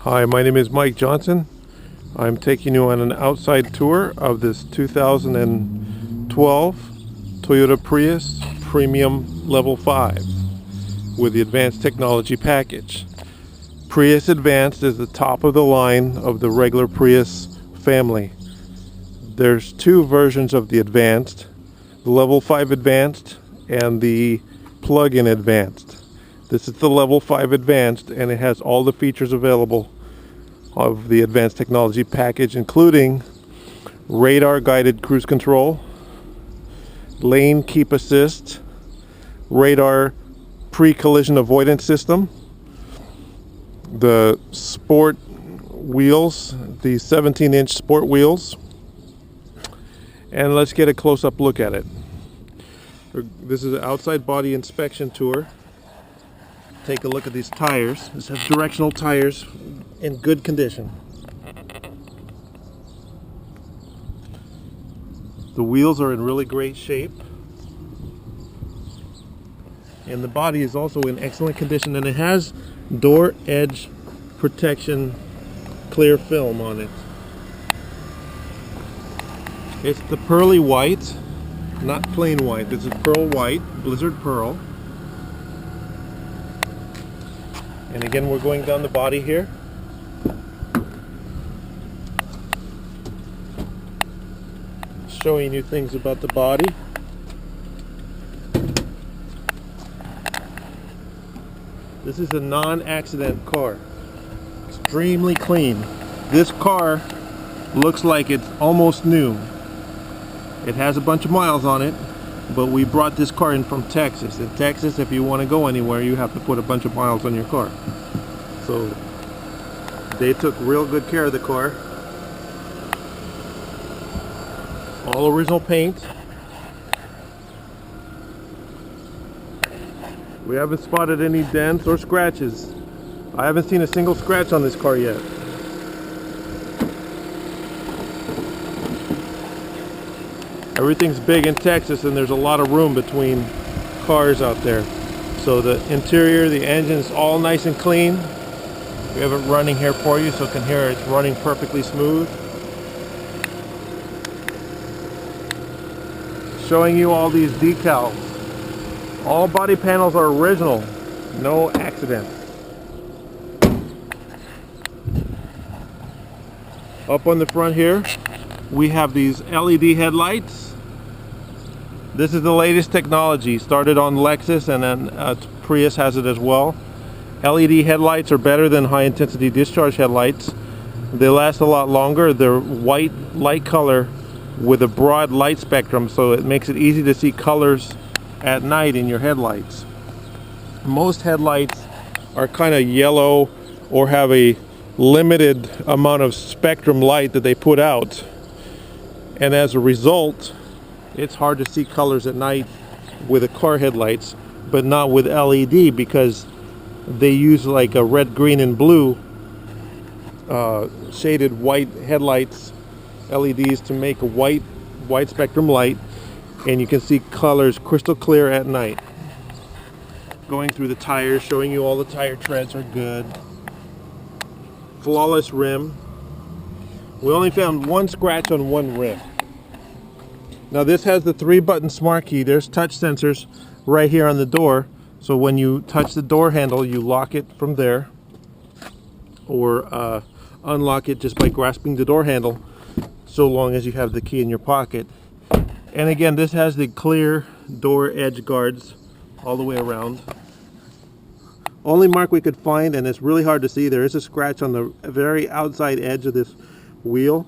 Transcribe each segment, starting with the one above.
Hi, my name is Mike Johnson. I'm taking you on an outside tour of this 2012 Toyota Prius Premium Level 5 with the Advanced Technology package. Prius Advanced is the top of the line of the regular Prius family. There's two versions of the Advanced, the Level 5 Advanced and the Plug-in Advanced. This is the Level 5 Advanced, and it has all the features available of the Advanced Technology package, including radar guided cruise control, lane keep assist, radar pre-collision avoidance system, the sport wheels, the 17-inch sport wheels, and let's get a close-up look at it. This is an outside body inspection tour. Take a look at these tires. This has directional tires in good condition. The wheels are in really great shape. And the body is also in excellent condition, and it has door edge protection clear film on it. It's the pearly white, not plain white. This is pearl white, blizzard pearl. And again, we're going down the body here. Showing you things about the body. This is a non-accident car. Extremely clean. This car looks like it's almost new. It has a bunch of miles on it, but we brought this car in from Texas. In Texas, if you want to go anywhere, you have to put a bunch of miles on your car. So they took real good care of the car. All original paint. We haven't spotted any dents or scratches. I haven't seen a single scratch on this car yet. Everything's big in Texas, and there's a lot of room between cars out there. So the interior, the engine's all nice and clean. We have it running here for you so you can hear it's running perfectly smooth. Showing you all these decals. All body panels are original, no accidents. Up on the front here, we have these LED headlights. This is the latest technology, started on Lexus, and then Prius has it as well. LED headlights are better than high intensity discharge headlights. They last a lot longer. They're white light color with a broad light spectrum, so it makes it easy to see colors at night in your headlights. Most headlights are kind of yellow or have a limited amount of spectrum light that they put out, and as a result it's hard to see colors at night with the car headlights, but not with LED, because they use like a red, green, and blue shaded white headlights, LEDs, to make a white spectrum light, and you can see colors crystal clear at night. Going through the tires, showing you all the tire treads are good. Flawless rim. We only found one scratch on one rim. Now this has the 3-button smart key. There's touch sensors right here on the door, so when you touch the door handle, you lock it from there, or unlock it just by grasping the door handle, so long as you have the key in your pocket. And again, this has the clear door edge guards all the way around. Only mark we could find, and it's really hard to see, there is a scratch on the very outside edge of this wheel,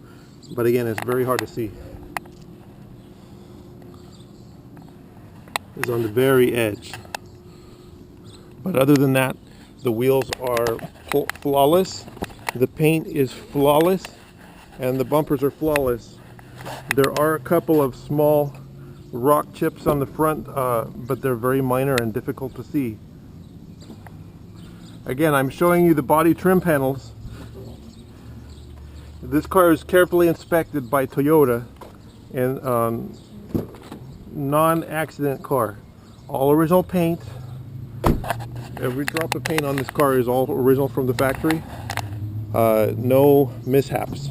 but again, it's very hard to see. It's on the very edge. But other than that, the wheels are flawless, the paint is flawless, and the bumpers are flawless. There are a couple of small rock chips on the front, but they're very minor and difficult to see. Again, I'm showing you the body trim panels. This car is carefully inspected by Toyota, and non-accident car. All original paint. Every drop of paint on this car is all original from the factory. No mishaps.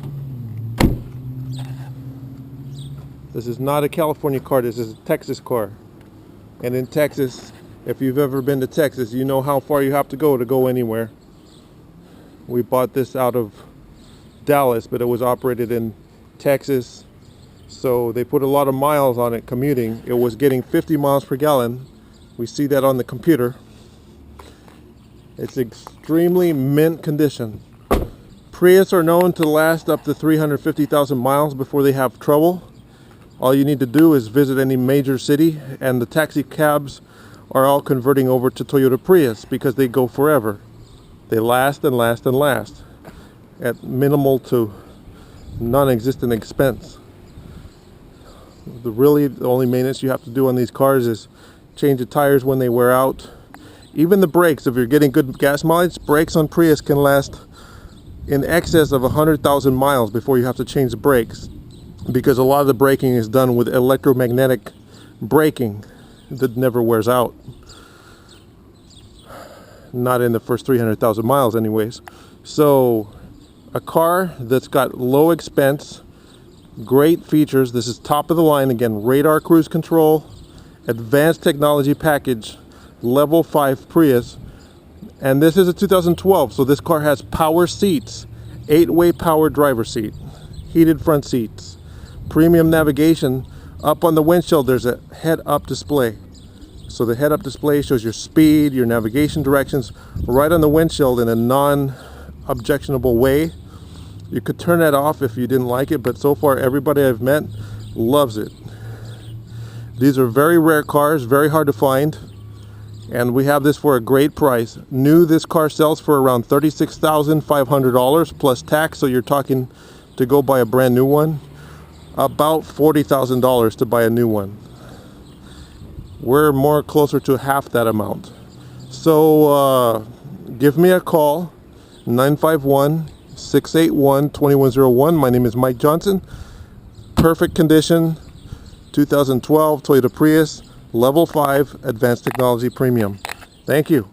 This is not a California car, this is a Texas car. And in Texas, if you've ever been to Texas, you know how far you have to go anywhere. We bought this out of Dallas, but it was operated in Texas. So they put a lot of miles on it commuting. It was getting 50 miles per gallon. We see that on the computer. It's extremely mint condition. Prius are known to last up to 350,000 miles before they have trouble. All you need to do is visit any major city, and the taxi cabs are all converting over to Toyota Prius because they go forever. They last and last and last at minimal to non-existent expense. The only maintenance you have to do on these cars is change the tires when they wear out. Even the brakes, if you're getting good gas mileage, brakes on Prius can last in excess of 100,000 miles before you have to change the brakes, because a lot of the braking is done with electromagnetic braking that never wears out. Not in the first 300,000 miles anyways. So a car that's got low expense, great features. This is top of the line again, radar cruise control, advanced technology package, level 5 Prius. And this is a 2012, so this car has power seats, 8-way power driver seat, heated front seats, premium navigation. Up on the windshield there's a head-up display. So the head-up display shows your speed, your navigation directions right on the windshield in a non-objectionable way. You could turn that off if you didn't like it, but so far everybody I've met loves it. These are very rare cars, very hard to find, and we have this for a great price. New, this car sells for around $36,500 plus tax, so you're talking, to go buy a brand new one, about $40,000 to buy a new one. We're more closer to half that amount. So give me a call, 951-681-2101. My name is Mike Johnson. Perfect condition, 2012 Toyota Prius, level 5 advanced technology premium. Thank you.